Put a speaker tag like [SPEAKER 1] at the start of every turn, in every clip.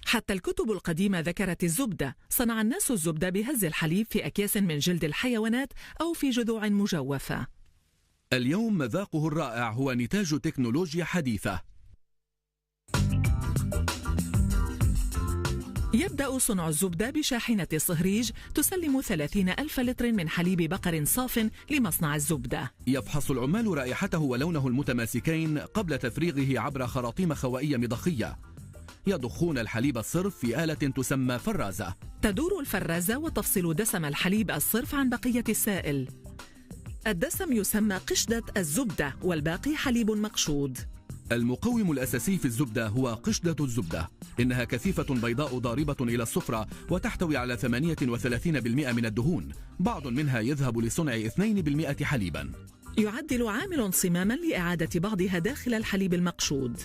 [SPEAKER 1] حتى الكتب القديمة ذكرت الزبدة. صنع الناس الزبدة بهز الحليب في أكياس من جلد الحيوانات أو في جذوع مجوفة.
[SPEAKER 2] اليوم مذاقه الرائع هو نتاج تكنولوجيا حديثة.
[SPEAKER 1] يبدأ صنع الزبدة بشاحنة صهريج تسلم 30,000 لتر من حليب بقر صاف لمصنع الزبدة.
[SPEAKER 2] يفحص العمال رائحته ولونه المتماسكين قبل تفريغه عبر خراطيم خوائية مضخية. يضخون الحليب الصرف في آلة تسمى فرازة.
[SPEAKER 1] تدور الفرازة وتفصل دسم الحليب الصرف عن بقية السائل. الدسم يسمى قشدة الزبدة والباقي حليب مقشود.
[SPEAKER 2] المقوم الأساسي في الزبدة هو قشدة الزبدة. إنها كثيفة بيضاء ضاربة إلى الصفرة وتحتوي على 38% من الدهون، بعض منها يذهب لصنع 2% حليبا.
[SPEAKER 1] يعدل عامل صماما لإعادة بعضها داخل الحليب المقشود.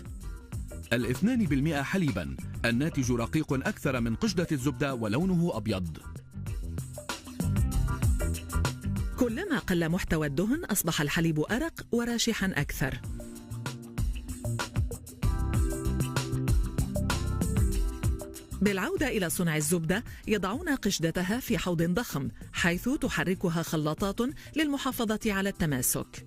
[SPEAKER 2] 2% حليبا. الناتج رقيق أكثر من قشدة الزبدة ولونه أبيض.
[SPEAKER 1] كلما قل محتوى الدهن أصبح الحليب أرق وراشحا أكثر. بالعودة إلى صنع الزبدة يضعون قشدتها في حوض ضخم حيث تحركها خلاطات للمحافظة على التماسك.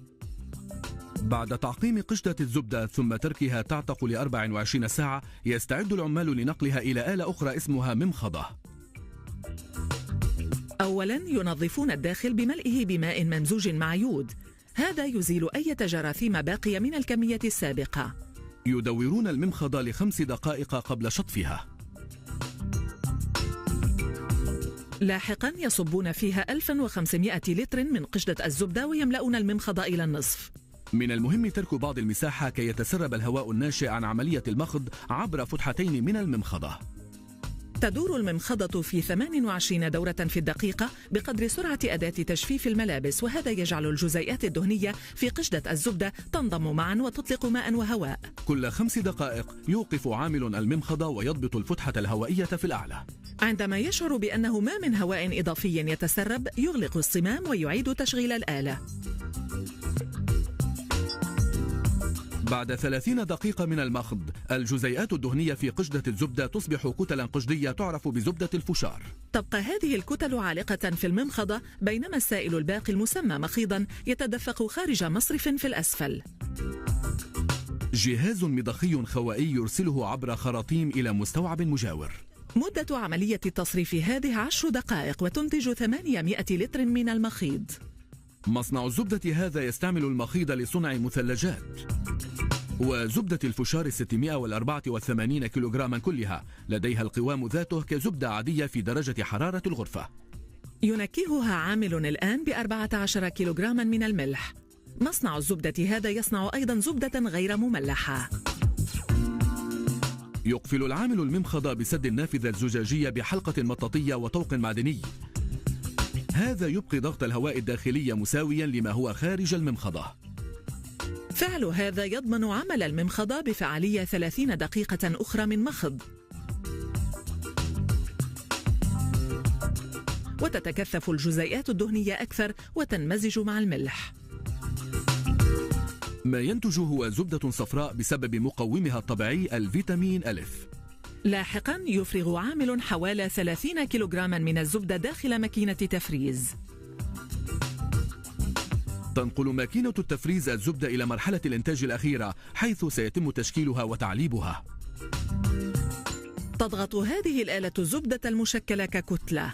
[SPEAKER 2] بعد تعقيم قشدة الزبدة ثم تركها تعتق ل24 ساعة يستعد العمال لنقلها إلى آلة أخرى اسمها ممخضة.
[SPEAKER 1] أولا ينظفون الداخل بملئه بماء ممزوج مع يود، هذا يزيل أي جراثيم باقية من الكمية السابقة.
[SPEAKER 2] يدورون الممخضة ل5 دقائق قبل شطفها.
[SPEAKER 1] لاحقا يصبون فيها 1500 لتر من قشدة الزبدة ويملؤون الممخضة إلى النصف.
[SPEAKER 2] من المهم ترك بعض المساحة كي يتسرب الهواء الناشئ عن عملية المخض عبر فتحتين من الممخضة.
[SPEAKER 1] تدور الممخضة في 28 دورة في الدقيقة بقدر سرعة أداة تجفيف الملابس، وهذا يجعل الجزيئات الدهنية في قشدة الزبدة تنضم معا وتطلق ماء وهواء.
[SPEAKER 2] كل 5 دقائق يوقف عامل الممخضة ويضبط الفتحة الهوائية في الأعلى.
[SPEAKER 1] عندما يشعر بأنه ما من هواء إضافي يتسرب يغلق الصمام ويعيد تشغيل الآلة.
[SPEAKER 2] بعد 30 دقيقة من المخض الجزيئات الدهنية في قشدة الزبدة تصبح كتلا قشدية تعرف بزبدة الفشار.
[SPEAKER 1] تبقى هذه الكتل عالقة في الممخضة بينما السائل الباقي المسمى مخيضا يتدفق خارج مصرف في الأسفل.
[SPEAKER 2] جهاز مضخي خوائي يرسله عبر خراطيم إلى مستوعب مجاور.
[SPEAKER 1] مدة عملية التصريف هذه 10 دقائق وتنتج 800 لتر من المخيض.
[SPEAKER 2] مصنع الزبدة هذا يستعمل المخيض لصنع مثلجات. وزبدة الفشار 684 كيلوغراما كلها لديها القوام ذاته كزبدة عادية في درجة حرارة الغرفة.
[SPEAKER 1] ينكهها عامل الآن ب14 كيلوغراما من الملح. مصنع الزبدة هذا يصنع أيضا زبدة غير مملحة.
[SPEAKER 2] يقفل العامل الممخضة بسد النافذة الزجاجية بحلقة مطاطية وطوق معدني. هذا يبقي ضغط الهواء الداخلي مساويا لما هو خارج الممخضة.
[SPEAKER 1] فعل هذا يضمن عمل الممخضة بفعالية 30 دقيقة أخرى من مخض. وتتكثف الجزيئات الدهنية أكثر وتنمزج مع الملح.
[SPEAKER 2] ما ينتج هو زبدة صفراء بسبب مقومها الطبيعي الفيتامين ألف.
[SPEAKER 1] لاحقا يفرغ عامل حوالي 30 كيلوغراما من الزبدة داخل ماكينة تفريز.
[SPEAKER 2] تنقل ماكينة التفريز الزبدة إلى مرحلة الإنتاج الأخيرة حيث سيتم تشكيلها وتعليبها.
[SPEAKER 1] تضغط هذه الآلة الزبدة المشكلة ككتلة.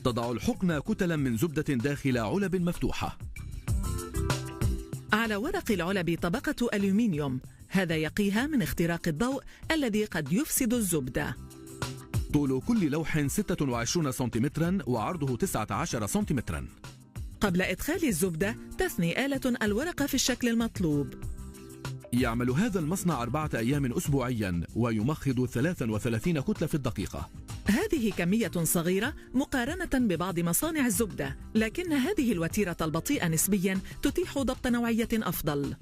[SPEAKER 2] تضع الحقنة كتلا من زبدة داخل علب مفتوحة.
[SPEAKER 1] على ورق العلب طبقة ألومنيوم، هذا يقيها من اختراق الضوء الذي قد يفسد الزبدة.
[SPEAKER 2] طول كل لوح 26 سنتيمترا وعرضه 19 سنتيمترا.
[SPEAKER 1] قبل إدخال الزبدة تثني آلة الورق في الشكل المطلوب.
[SPEAKER 2] يعمل هذا المصنع 4 أيام أسبوعيا ويمخض 33 كتلة في الدقيقة.
[SPEAKER 1] هذه كمية صغيرة مقارنة ببعض مصانع الزبدة، لكن هذه الوتيرة البطيئة نسبيا تتيح ضبط نوعية أفضل.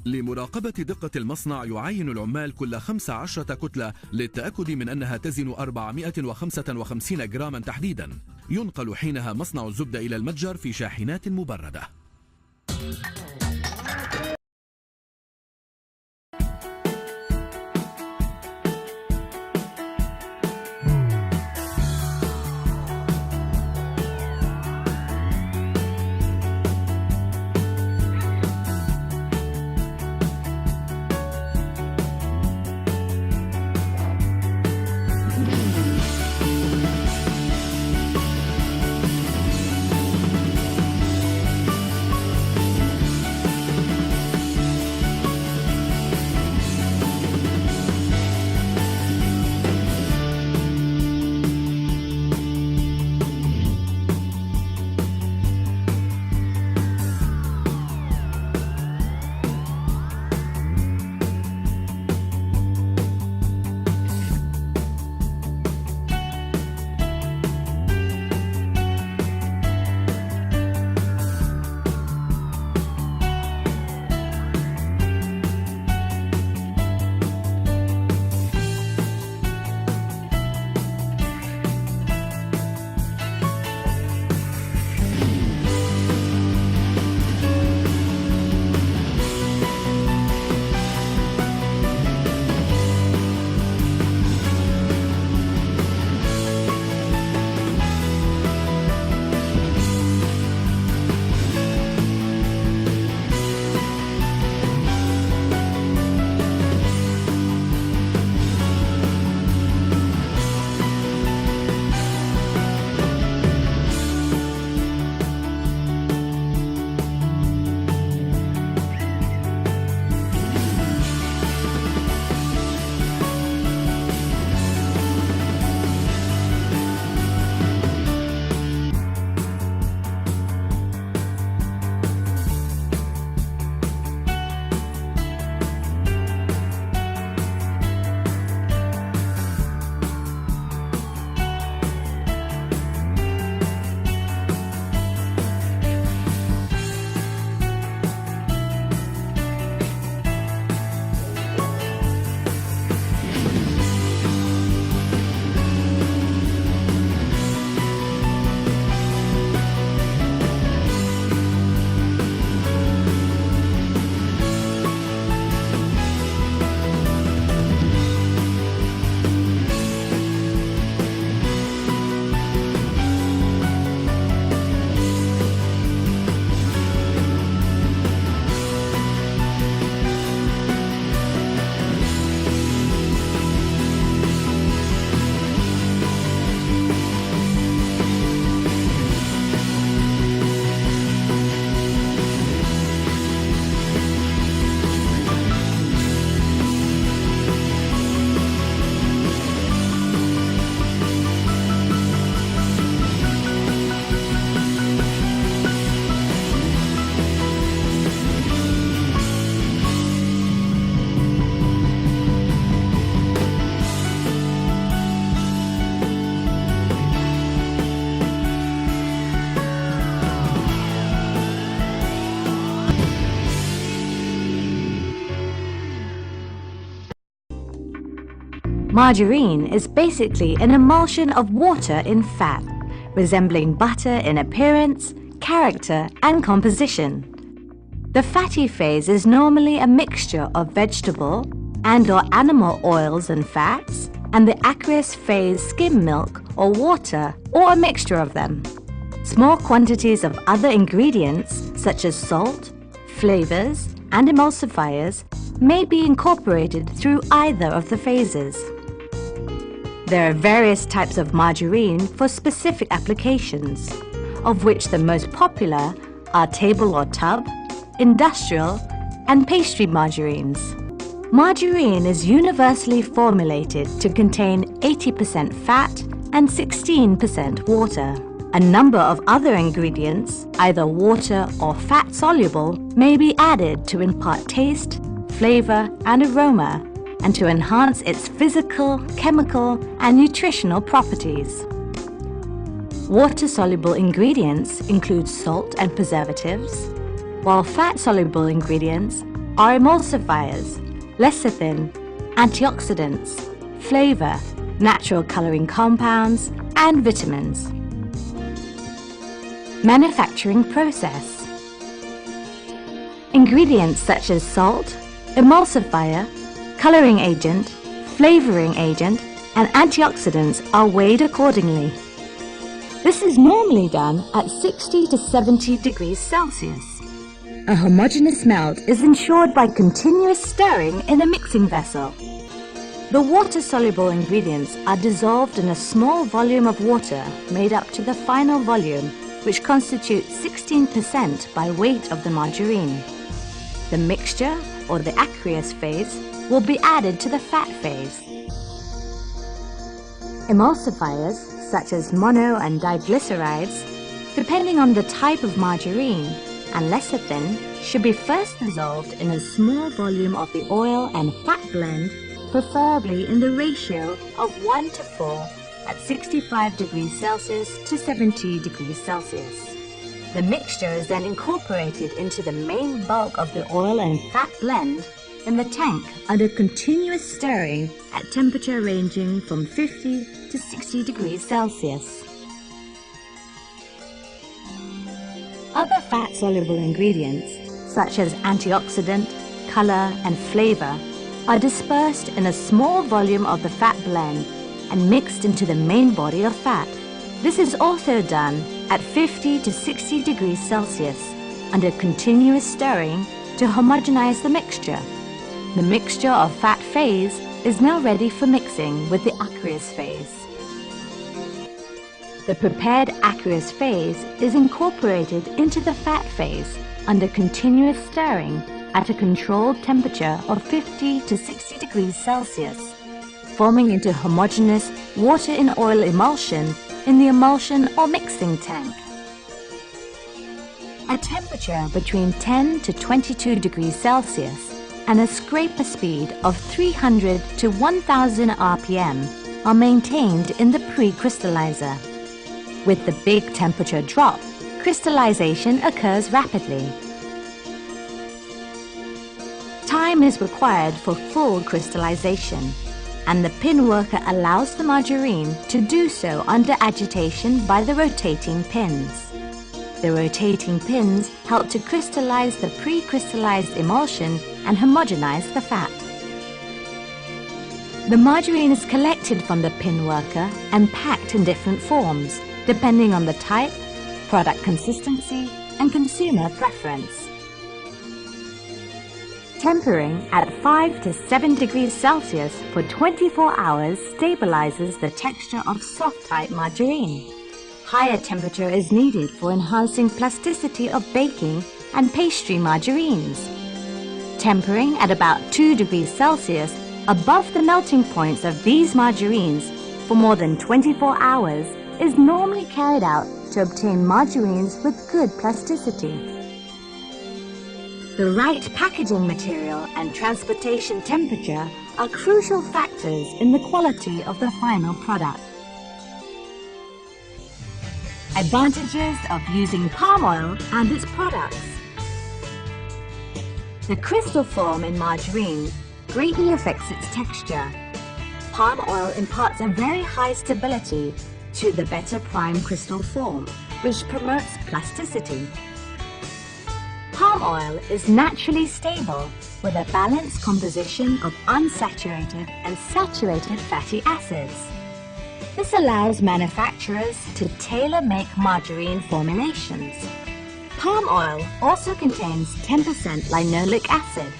[SPEAKER 2] لمراقبة دقة المصنع يعاين العمال كل 15 كتلة للتأكد من أنها تزن 455 جراما تحديدا. ينقل حينها مصنع الزبدة إلى المتجر في شاحنات مبردة.
[SPEAKER 3] Margarine is basically an emulsion of water in fat, resembling butter in appearance, character, and composition. The fatty phase is normally a mixture of vegetable and/or animal oils and fats, and the aqueous phase skim milk or water, or a mixture of them. Small quantities of other ingredients such as salt, flavors, and emulsifiers may be incorporated through either of the phases. There are various types of margarine for specific applications, of which the most popular are table or tub, industrial, and pastry margarines. Margarine is universally formulated to contain 80% fat and 16% water. A number of other ingredients, either water or fat soluble, may be added to impart taste, flavor, and aroma, and to enhance its physical, chemical, and nutritional properties. Water-soluble ingredients include salt and preservatives, while fat-soluble ingredients are emulsifiers, lecithin, antioxidants, flavor, natural coloring compounds, and vitamins. Manufacturing process. Ingredients such as salt, emulsifier, coloring agent, flavoring agent, and antioxidants are weighed accordingly. This is normally done at 60 to 70 degrees Celsius. A homogeneous melt is ensured by continuous stirring in a mixing vessel. The water-soluble ingredients are dissolved in a small volume of water made up to the final volume, which constitutes 16% by weight of the margarine. The mixture, or the aqueous phase, will be added to the fat phase. Emulsifiers, such as mono and diglycerides, depending on the type of margarine, and lecithin, should be first dissolved in a small volume of the oil and fat blend, preferably in the ratio of 1 to 4 at 65 degrees Celsius to 70 degrees Celsius. The mixture is then incorporated into the main bulk of the oil and fat blend in the tank under continuous stirring at temperature ranging from 50 to 60 degrees Celsius. Other fat-soluble ingredients, such as antioxidant, color, and flavor, are dispersed in a small volume of the fat blend and mixed into the main body of fat. This is also done at 50 to 60 degrees Celsius under continuous stirring to homogenize the mixture. The mixture of fat phase is now ready for mixing with the aqueous phase. The prepared aqueous phase is incorporated into the fat phase under continuous stirring at a controlled temperature of 50 to 60 degrees Celsius, forming into homogeneous water in oil emulsion in the emulsion or mixing tank. A temperature between 10 to 22 degrees Celsius and a scraper speed of 300 to 1000 RPM are maintained in the pre-crystallizer. With the big temperature drop, crystallization occurs rapidly. Time is required for full crystallization, and the pin worker allows the margarine to do so under agitation by the rotating pins. The rotating pins help to crystallize the pre-crystallized emulsion and homogenize the fat. The margarine is collected from the pin worker and packed in different forms, depending on the type, product consistency, and consumer preference. Tempering at 5 to 7 degrees Celsius for 24 hours stabilizes the texture of soft-type margarine. Higher temperature is needed for enhancing plasticity of baking and pastry margarines. Tempering at about 2 degrees Celsius above the melting points of these margarines for more than 24 hours is normally carried out to obtain margarines with good plasticity. The right packaging material and transportation temperature are crucial factors in the quality of the final product. Advantages of using palm oil and its products. The crystal form in margarine greatly affects its texture. palm oil imparts a very high stability to the beta prime crystal form, which promotes plasticity. Palm oil is naturally stable with a balanced composition of unsaturated and saturated fatty acids. This allows manufacturers to tailor-make margarine formulations. Palm oil also contains 10% linoleic acid,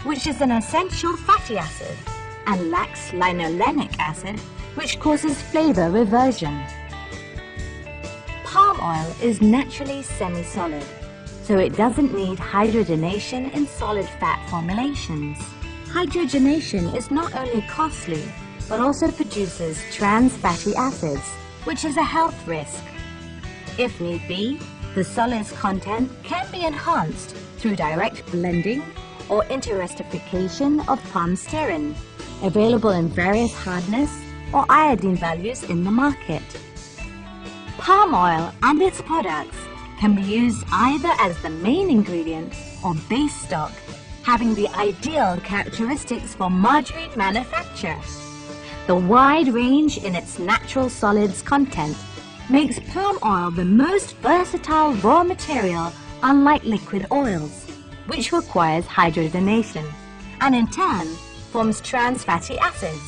[SPEAKER 3] which is an essential fatty acid, and lacks linolenic acid, which causes flavor reversion. Palm oil is naturally semi-solid, so it doesn't need hydrogenation in solid fat formulations. Hydrogenation is not only costly, but also produces trans fatty acids, which is a health risk. If need be, the solid's content can be enhanced through direct blending or interestification of palm stearin, available in various hardness or iodine values in the market. Palm oil and its products can be used either as the main ingredient or base stock, having the ideal characteristics for margarine manufacture. The wide range in its natural solids content makes palm oil the most versatile raw material, unlike liquid oils, which requires hydrogenation, and in turn forms trans fatty acids.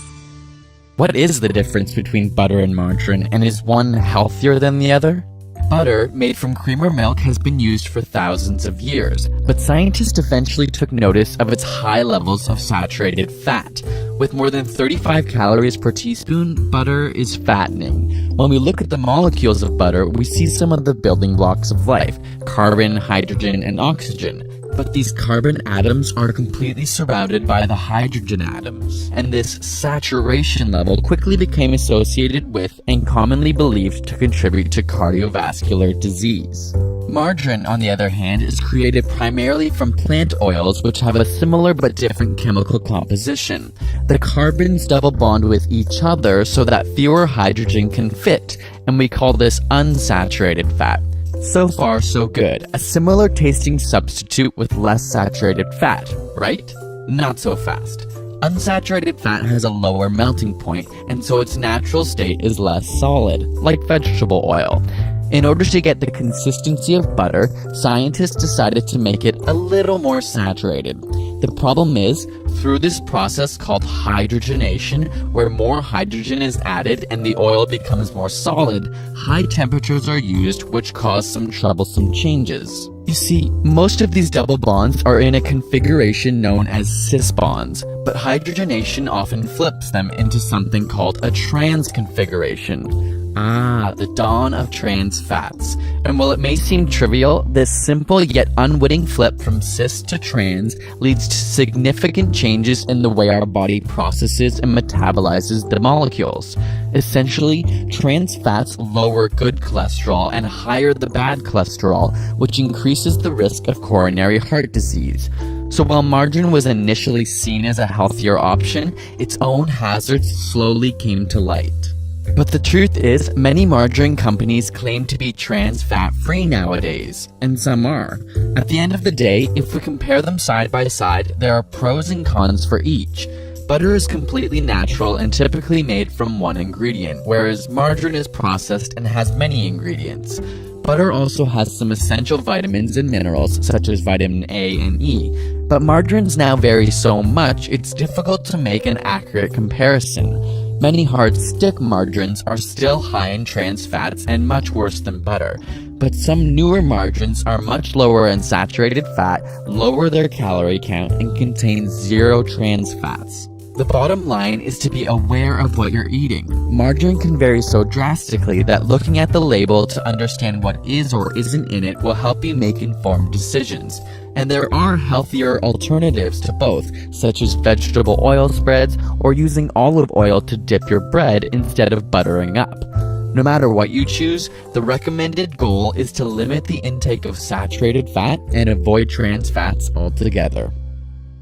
[SPEAKER 4] What is the difference between butter and margarine, and is one healthier than the other? Butter, made from cream or milk, has been used for thousands of years, but scientists eventually took notice of its high levels of saturated fat. With more than 35 calories per teaspoon, butter is fattening. When we look at the molecules of butter, we see some of the building blocks of life: carbon, hydrogen, and oxygen. But these carbon atoms are completely surrounded by the hydrogen atoms, and this saturation level quickly became associated with and commonly believed to contribute to cardiovascular disease. Margarine, on the other hand, is created primarily from plant oils, which have a similar but different chemical composition. The carbons double bond with each other so that fewer hydrogen can fit, and we call this unsaturated fat. So far, so good. A similar tasting substitute with less saturated fat, right? Not so fast. Unsaturated fat has a lower melting point, and so its natural state is less solid, like vegetable oil. In order to get the consistency of butter, scientists decided to make it a little more saturated. The problem is, through this process called hydrogenation, where more hydrogen is added and the oil becomes more solid, high temperatures are used, which cause some troublesome changes. You see, most of these double bonds are in a configuration known as cis bonds, but hydrogenation often flips them into something called a trans configuration. The dawn of trans fats. And while it may seem trivial, this simple yet unwitting flip from cis to trans leads to significant changes in the way our body processes and metabolizes the molecules. Essentially, trans fats lower good cholesterol and higher the bad cholesterol, which increases the risk of coronary heart disease. So while margarine was initially seen as a healthier option, its own hazards slowly came to light. But the truth is, many margarine companies claim to be trans fat-free nowadays, and some are. At the end of the day, if we compare them side by side, there are pros and cons for each. Butter is completely natural and typically made from one ingredient, whereas margarine is processed and has many ingredients. Butter also has some essential vitamins and minerals, such as vitamin A and E, but margarines now vary so much it's difficult to make an accurate comparison. Many hard stick margarines are still high in trans fats and much worse than butter, but some newer margarines are much lower in saturated fat, lower their calorie count, and contain zero trans fats. The bottom line is to be aware of what you're eating. Margarine can vary so drastically that looking at the label to understand what is or isn't in it will help you make informed decisions. And there are healthier alternatives to both, such as vegetable oil spreads or using olive oil to dip your bread instead of buttering up. No matter what you choose, the recommended goal is to limit the intake of saturated fat and avoid trans fats altogether.